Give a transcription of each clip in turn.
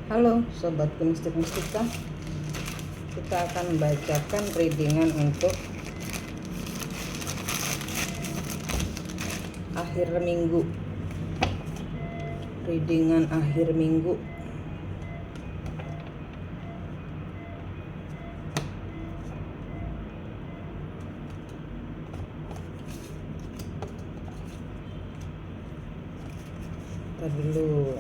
Halo Sobat Mistik Mistika, kita akan membacakan readingan untuk akhir minggu. Readingan akhir minggu. Ntar dulu.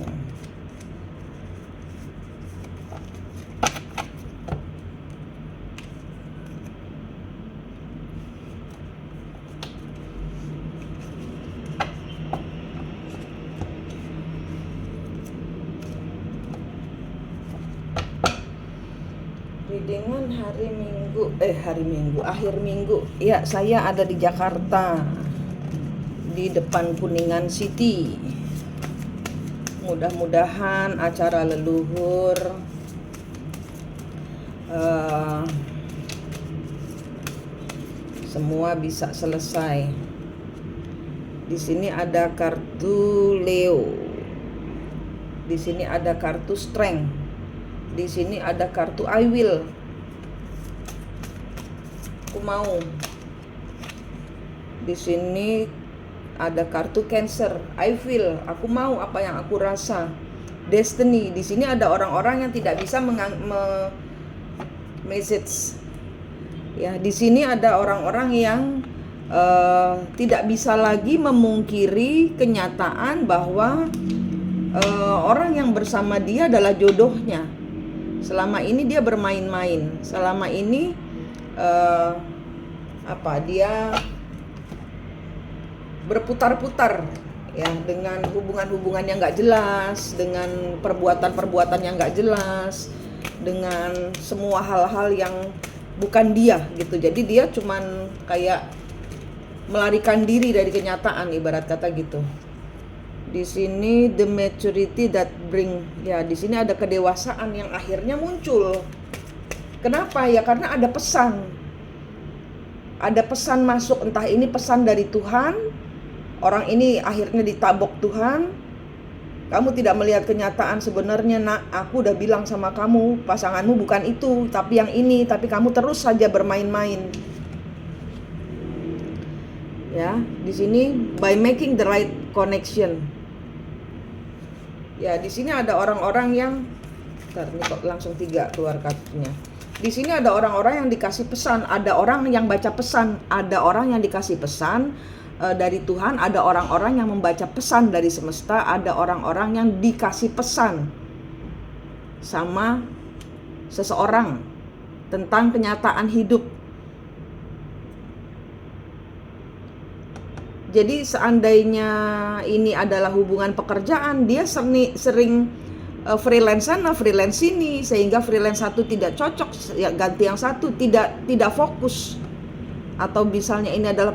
Readingan akhir minggu. Ya, saya ada di Jakarta, di depan Kuningan City. Mudah-mudahan acara leluhur semua bisa selesai. Di sini ada kartu Leo. Di sini ada kartu Strength. Di sini ada kartu I will. Aku mau. Di sini ada kartu Cancer. I feel. Aku mau apa yang aku rasa. Destiny. Di sini ada orang-orang yang tidak bisa message. Ya, di sini ada orang-orang yang tidak bisa lagi memungkiri kenyataan bahwa orang yang bersama dia adalah jodohnya. Selama ini dia bermain-main. Selama ini dia berputar-putar ya, dengan hubungan-hubungan yang nggak jelas, dengan perbuatan-perbuatan yang nggak jelas, dengan semua hal-hal yang bukan dia gitu. Jadi dia cuman kayak melarikan diri dari kenyataan, ibarat kata gitu. Di sini the maturity that bring, ya di sini ada kedewasaan yang akhirnya muncul. Kenapa ya? Karena ada pesan. Ada pesan masuk, entah ini pesan dari Tuhan. Orang ini akhirnya ditabok Tuhan. Kamu tidak melihat kenyataan sebenarnya, nak. Aku udah bilang sama kamu, pasanganmu bukan itu, tapi yang ini. Tapi kamu terus saja bermain-main. Ya, di sini by making the right connection. Ya, di sini ada orang-orang yang ini kok langsung 3 keluar kartunya. Di sini ada orang-orang yang dikasih pesan, ada orang yang baca pesan, ada orang yang dikasih pesan dari Tuhan, ada orang-orang yang membaca pesan dari semesta, ada orang-orang yang dikasih pesan sama seseorang tentang kenyataan hidup. Jadi seandainya ini adalah hubungan pekerjaan, dia sering freelance sana, freelance sini, sehingga freelance satu tidak cocok, ya ganti yang satu, tidak fokus. Atau misalnya ini adalah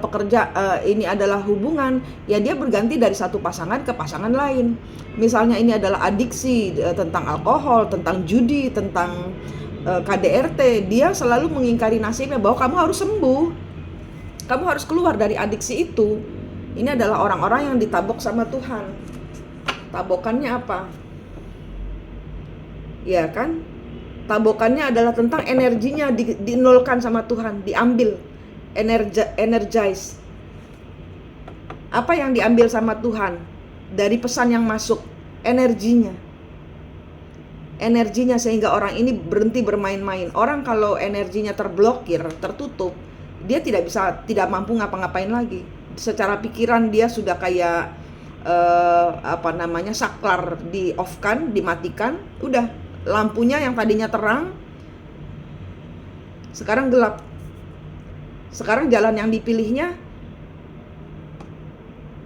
ini adalah hubungan, ya dia berganti dari satu pasangan ke pasangan lain. Misalnya ini adalah adiksi tentang alkohol, tentang judi, tentang KDRT, dia selalu mengingkari nasibnya bahwa kamu harus sembuh, kamu harus keluar dari adiksi itu. Ini adalah orang-orang yang ditabok sama Tuhan. Tabokannya apa? Ya kan? Tabokannya adalah tentang energinya dinolkan sama Tuhan, diambil, energize. Apa yang diambil sama Tuhan dari pesan yang masuk? Energinya, sehingga orang ini berhenti bermain-main. Orang kalau energinya terblokir, tertutup, dia tidak mampu ngapa-ngapain lagi. Secara pikiran dia sudah kayak saklar, di off kan, dimatikan, udah lampunya yang tadinya terang sekarang gelap. Sekarang jalan yang dipilihnya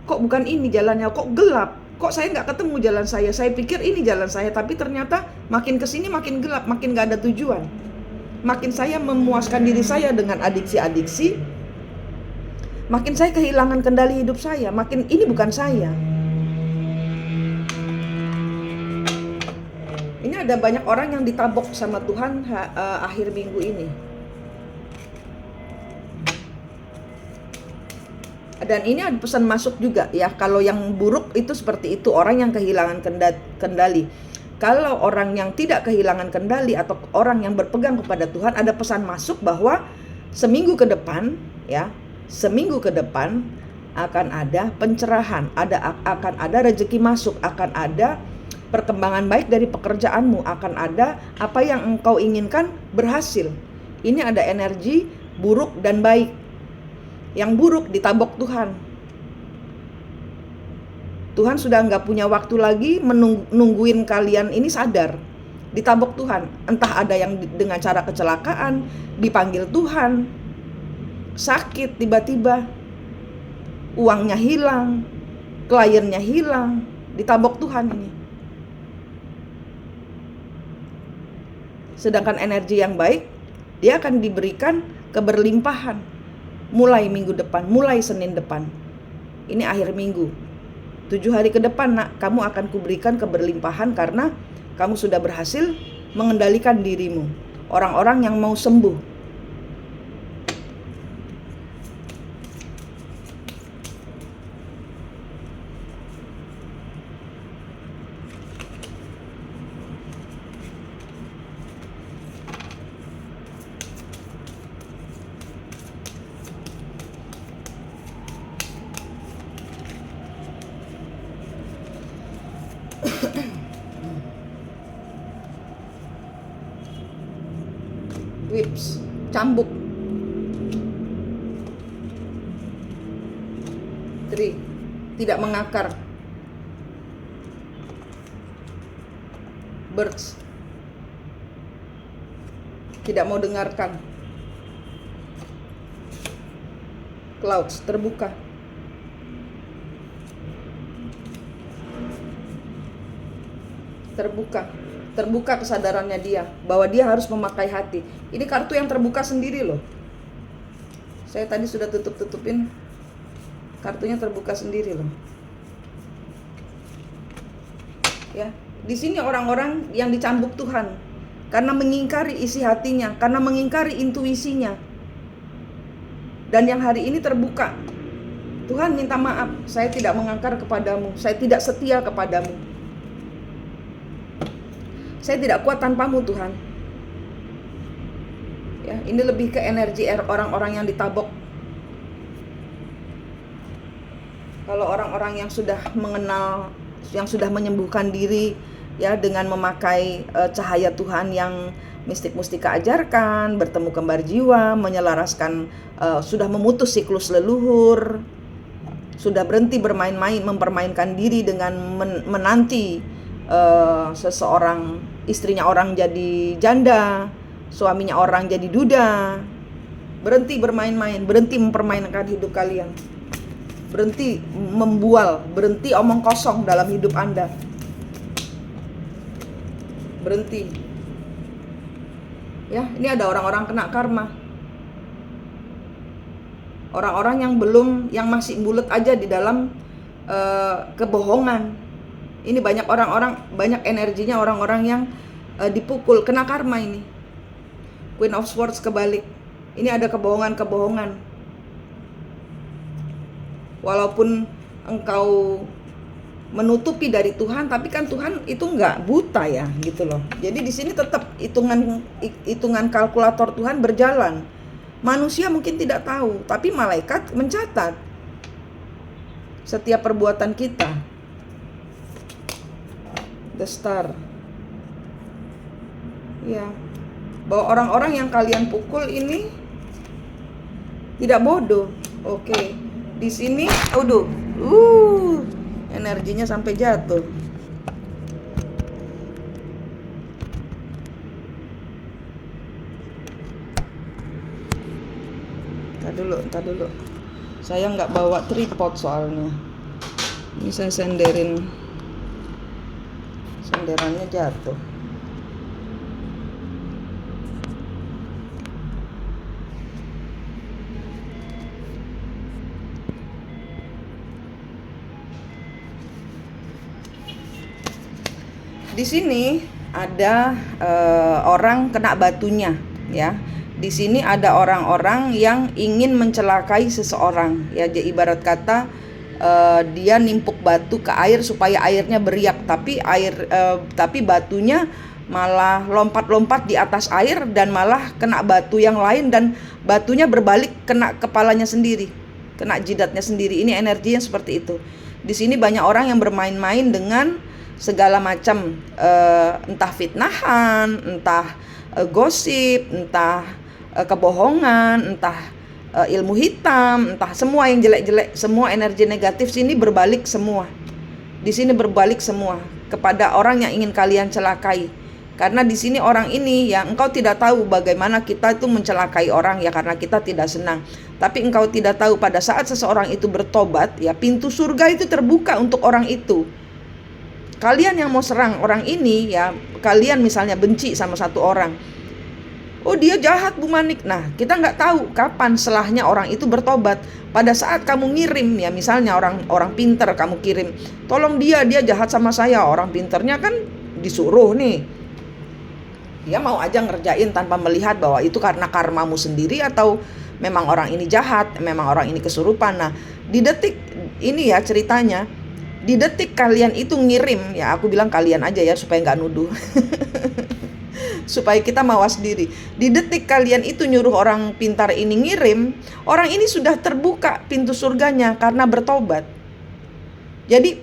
kok bukan ini jalannya, kok gelap, kok saya nggak ketemu jalan saya pikir ini jalan saya, tapi ternyata makin kesini makin gelap, makin nggak ada tujuan, makin saya memuaskan diri saya dengan adiksi-adiksi, makin saya kehilangan kendali hidup saya, makin ini bukan saya. Ini ada banyak orang yang ditabok sama Tuhan akhir minggu ini. Dan ini ada pesan masuk juga ya, kalau yang buruk itu seperti itu, orang yang kehilangan kendali. Kalau orang yang tidak kehilangan kendali atau orang yang berpegang kepada Tuhan, ada pesan masuk bahwa seminggu ke depan akan ada pencerahan, akan ada rezeki masuk, akan ada perkembangan baik dari pekerjaanmu, akan ada apa yang engkau inginkan berhasil. Ini ada energi buruk dan baik. Yang buruk ditabok Tuhan. Tuhan sudah nggak punya waktu lagi nungguin kalian ini sadar. Ditabok Tuhan. Entah ada yang dengan cara kecelakaan, dipanggil Tuhan, sakit tiba-tiba, uangnya hilang, kliennya hilang, ditabok Tuhan ini. Sedangkan energi yang baik, dia akan diberikan keberlimpahan. Mulai minggu depan, mulai Senin depan. Ini akhir minggu. 7 hari ke depan, nak, kamu akan kuberikan keberlimpahan karena kamu sudah berhasil mengendalikan dirimu. Orang-orang yang mau sembuh. Whips, cambuk. 3, tidak mengakar. Birds, tidak mau dengarkan. Clouds, terbuka. Terbuka kesadarannya dia bahwa dia harus memakai hati. Ini kartu yang terbuka sendiri loh. Saya tadi sudah tutupin, kartunya terbuka sendiri loh. Ya, di sini orang-orang yang dicambuk Tuhan karena mengingkari isi hatinya, karena mengingkari intuisinya. Dan yang hari ini terbuka. Tuhan minta maaf, saya tidak mengangkar kepadamu, saya tidak setia kepadamu. Saya tidak kuat tanpamu, Tuhan. Ya, ini lebih ke energi orang-orang yang ditabok. Kalau orang-orang yang sudah mengenal, yang sudah menyembuhkan diri, ya, dengan memakai cahaya Tuhan yang mistik mustika ajarkan, bertemu kembar jiwa, menyelaraskan, sudah memutus siklus leluhur, sudah berhenti bermain-main, mempermainkan diri dengan menanti seseorang, istrinya orang jadi janda, suaminya orang jadi duda. Berhenti bermain-main, berhenti mempermainkan hidup kalian, berhenti membual, berhenti omong kosong dalam hidup Anda. Berhenti. Ya, ini ada orang-orang kena karma. Orang-orang yang masih bulet aja di dalam kebohongan. Ini banyak orang-orang, banyak energinya orang-orang yang dipukul, kena karma ini. Queen of Swords kebalik. Ini ada kebohongan-kebohongan. Walaupun engkau menutupi dari Tuhan, tapi kan Tuhan itu nggak buta ya, gitu loh. Jadi di sini tetap hitungan kalkulator Tuhan berjalan. Manusia mungkin tidak tahu, tapi malaikat mencatat setiap perbuatan kita. The Star. Ya, bahwa orang-orang yang kalian pukul ini tidak bodoh. Oke. Di sini, energinya sampai jatuh. Entar dulu. Saya nggak bawa tripod soalnya. Ini saya senderannya jatuh. Di sini ada orang kena batunya, ya. Di sini ada orang-orang yang ingin mencelakai seseorang, ya. Ibarat kata dia nimpuk batu ke air supaya airnya beriak, tapi batunya malah lompat-lompat di atas air dan malah kena batu yang lain, dan batunya berbalik kena kepalanya sendiri, kena jidatnya sendiri. Ini energi yang seperti itu. Di sini banyak orang yang bermain-main dengan segala macam, entah fitnahan, entah gosip, entah kebohongan, entah ilmu hitam, entah semua yang jelek-jelek, semua energi negatif sini berbalik semua. Di sini berbalik semua kepada orang yang ingin kalian celakai. Karena di sini orang ini ya, engkau tidak tahu bagaimana kita itu mencelakai orang ya, karena kita tidak senang. Tapi engkau tidak tahu pada saat seseorang itu bertobat ya, pintu surga itu terbuka untuk orang itu. Kalian yang mau serang orang ini ya, kalian misalnya benci sama satu orang, oh dia jahat Bu Manik. Nah kita nggak tahu kapan selahnya orang itu bertobat. Pada saat kamu ngirim ya, misalnya orang pinter kamu kirim, tolong dia jahat sama saya. Orang pinternya kan disuruh nih, dia mau aja ngerjain tanpa melihat bahwa itu karena karmamu sendiri atau memang orang ini jahat, memang orang ini kesurupan. Nah di detik ini ya ceritanya, di detik kalian itu ngirim ya, aku bilang kalian aja ya supaya nggak nuduh supaya kita mawas diri. Di detik kalian itu nyuruh orang pintar ini ngirim, orang ini sudah terbuka pintu surganya karena bertobat. Jadi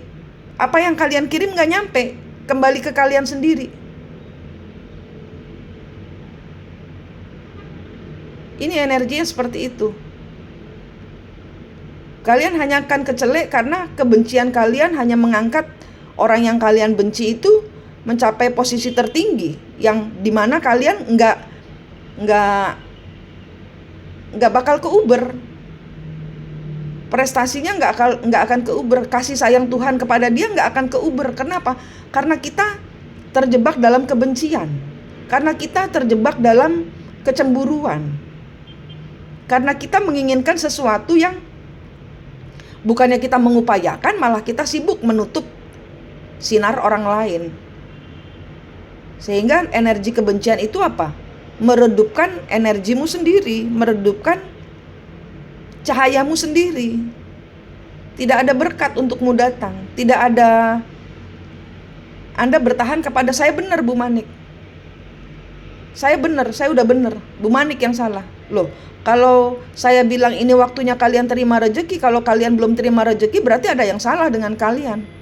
apa yang kalian kirim gak nyampe, kembali ke kalian sendiri. Ini energinya seperti itu. Kalian hanya akan kecelek karena kebencian kalian hanya mengangkat orang yang kalian benci itu mencapai posisi tertinggi, yang dimana kalian nggak bakal keuber, prestasinya nggak akan keuber, kasih sayang Tuhan kepada dia nggak akan keuber. Kenapa? Karena kita terjebak dalam kebencian, karena kita terjebak dalam kecemburuan, karena kita menginginkan sesuatu yang bukannya kita mengupayakan, malah kita sibuk menutup sinar orang lain. Sehingga energi kebencian itu apa? Meredupkan energimu sendiri, meredupkan cahayamu sendiri. Tidak ada berkat untukmu datang. Tidak ada, Anda bertahan kepada saya benar Bu Manik, saya benar, saya udah benar, Bu Manik yang salah. Loh, kalau saya bilang ini waktunya kalian terima rezeki, kalau kalian belum terima rezeki berarti ada yang salah dengan kalian.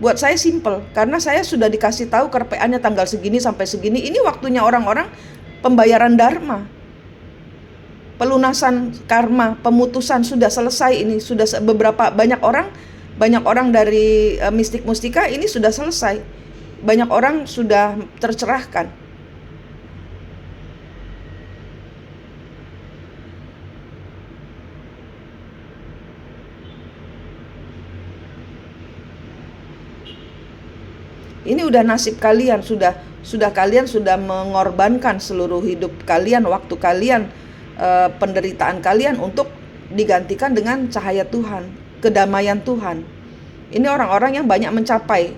Buat saya simple, karena saya sudah dikasih tahu kerpeannya tanggal segini sampai segini. Ini waktunya orang-orang pembayaran dharma, pelunasan karma, pemutusan sudah selesai. Ini sudah banyak orang dari mistik mustika ini sudah selesai. Banyak orang sudah tercerahkan. Ini udah nasib kalian, sudah kalian sudah mengorbankan seluruh hidup kalian, waktu kalian, penderitaan kalian untuk digantikan dengan cahaya Tuhan, kedamaian Tuhan. Ini orang-orang yang banyak mencapai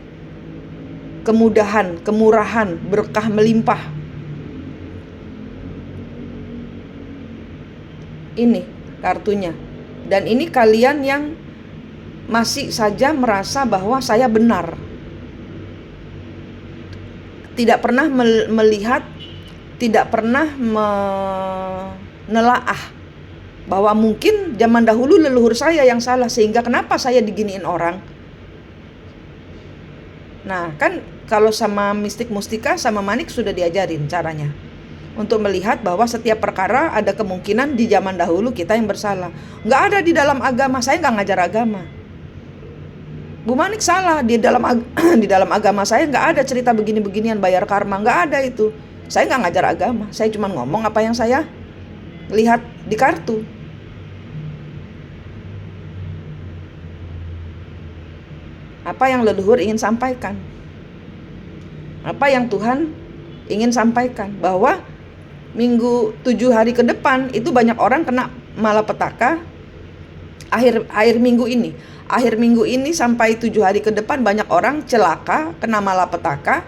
kemudahan, kemurahan, berkah melimpah. Ini kartunya. Dan ini kalian yang masih saja merasa bahwa saya benar, tidak pernah melihat, tidak pernah menelaah bahwa mungkin zaman dahulu leluhur saya yang salah, sehingga kenapa saya diginiin orang. Nah kan kalau sama mistik mustika, sama manik sudah diajarin caranya untuk melihat bahwa setiap perkara ada kemungkinan di zaman dahulu kita yang bersalah. Nggak ada di dalam agama, saya nggak ngajar agama. Bu Manik salah, di dalam agama saya nggak ada cerita begini-beginian bayar karma, nggak ada itu. Saya nggak ngajar agama, saya cuma ngomong apa yang saya lihat di kartu. Apa yang leluhur ingin sampaikan, apa yang Tuhan ingin sampaikan, bahwa minggu 7 hari ke depan itu banyak orang kena malapetaka. Akhir minggu ini sampai 7 hari ke depan banyak orang celaka, kena malapetaka.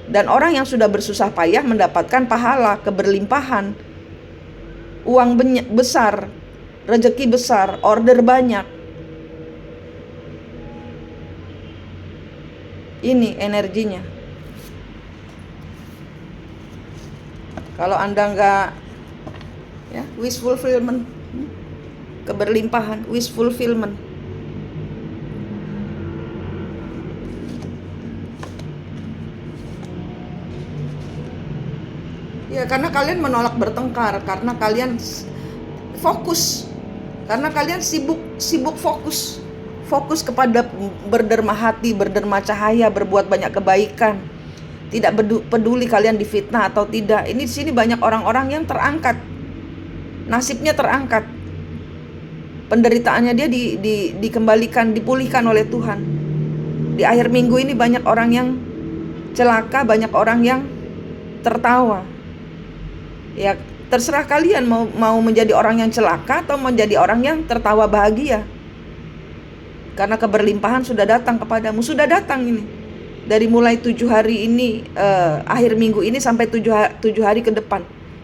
Dan orang yang sudah bersusah payah mendapatkan pahala, keberlimpahan, uang besar, rezeki besar, order banyak. Ini energinya. Kalau Anda nggak, ya, wish fulfillment, keberlimpahan, wish fulfillment. Ya, karena kalian menolak bertengkar, karena kalian fokus, karena kalian sibuk fokus kepada berderma hati, berderma cahaya, berbuat banyak kebaikan. Tidak peduli kalian difitnah atau tidak. Ini di sini banyak orang-orang yang terangkat, nasibnya terangkat, penderitaannya dia dikembalikan, dipulihkan oleh Tuhan. Di akhir minggu ini banyak orang yang celaka, banyak orang yang tertawa. Ya, terserah kalian mau menjadi orang yang celaka atau menjadi orang yang tertawa bahagia. Karena keberlimpahan sudah datang kepadamu, sudah datang ini. Dari mulai 7 hari ini, akhir minggu ini sampai 7 hari ke depan.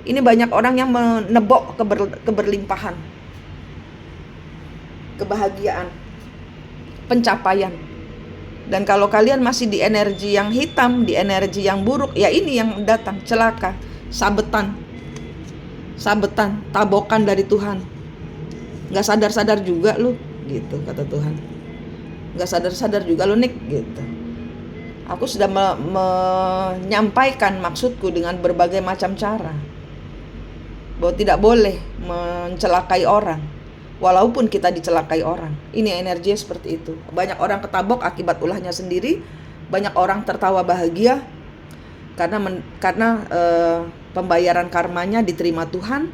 Ini banyak orang yang menebok keberlimpahan, kebahagiaan, pencapaian. Dan kalau kalian masih di energi yang hitam, di energi yang buruk, ya ini yang datang, celaka, sabetan, tabokan dari Tuhan. Gak sadar-sadar juga lu, gitu kata Tuhan. Gak sadar-sadar juga lu, Nick, gitu. Aku sudah menyampaikan maksudku dengan berbagai macam cara, bahwa tidak boleh mencelakai orang, walaupun kita dicelakai orang. Ini energinya seperti itu. Banyak orang ketabok akibat ulahnya sendiri, banyak orang tertawa bahagia karena pembayaran karmanya diterima Tuhan,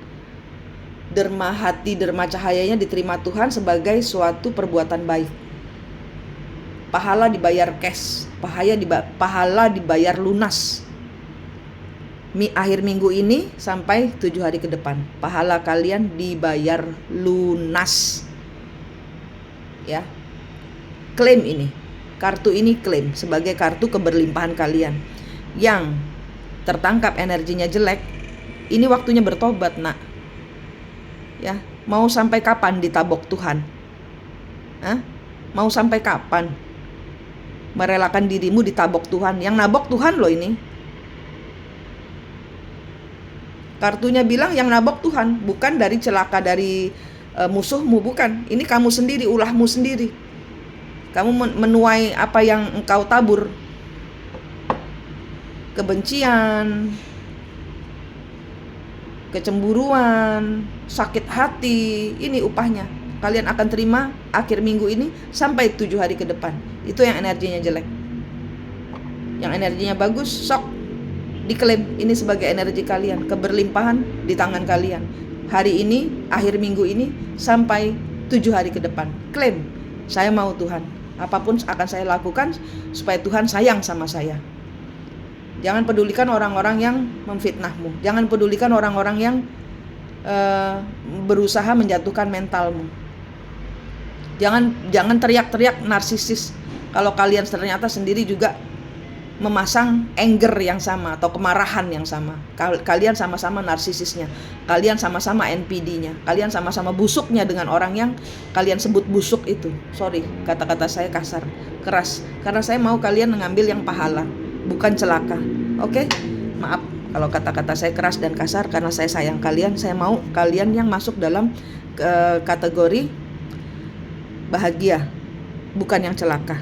derma hati, derma cahayanya diterima Tuhan sebagai suatu perbuatan baik. Pahala dibayar cash, pahala dibayar lunas. Akhir minggu ini sampai 7 hari ke depan, pahala kalian dibayar lunas. Ya, klaim ini, kartu ini klaim sebagai kartu keberlimpahan kalian. Yang tertangkap energinya jelek, ini waktunya bertobat, nak. Ya, mau sampai kapan ditabok Tuhan? Mau sampai kapan merelakan dirimu ditabok Tuhan? Yang nabok Tuhan loh ini. Kartunya bilang yang nabok Tuhan, bukan dari celaka dari musuhmu, bukan. Ini kamu sendiri, ulahmu sendiri. Kamu menuai apa yang engkau tabur. Kebencian, kecemburuan, sakit hati, ini upahnya. Kalian akan terima akhir minggu ini sampai 7 hari ke depan. Itu yang energinya jelek. Yang energinya bagus, sok diklaim ini sebagai energi kalian. Keberlimpahan di tangan kalian. Hari ini, akhir minggu ini sampai 7 hari ke depan. Klaim, saya mau Tuhan. Apapun akan saya lakukan supaya Tuhan sayang sama saya. Jangan pedulikan orang-orang yang memfitnahmu. Jangan pedulikan orang-orang yang berusaha menjatuhkan mentalmu. Jangan teriak-teriak narsisis kalau kalian ternyata sendiri juga memasang anger yang sama atau kemarahan yang sama. Kalian sama-sama narsisisnya. Kalian sama-sama NPD-nya. Kalian sama-sama busuknya dengan orang yang kalian sebut busuk itu. Sorry, kata-kata saya kasar, keras. Karena saya mau kalian mengambil yang pahala, bukan celaka. Oke? Maaf kalau kata-kata saya keras dan kasar, karena saya sayang kalian. Saya mau kalian yang masuk dalam kategori bahagia, bukan yang celaka.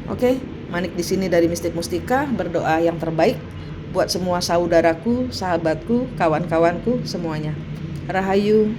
Oke? Manik di sini dari Mistik Mustika, berdoa yang terbaik buat semua saudaraku, sahabatku, kawan-kawanku semuanya. Rahayu.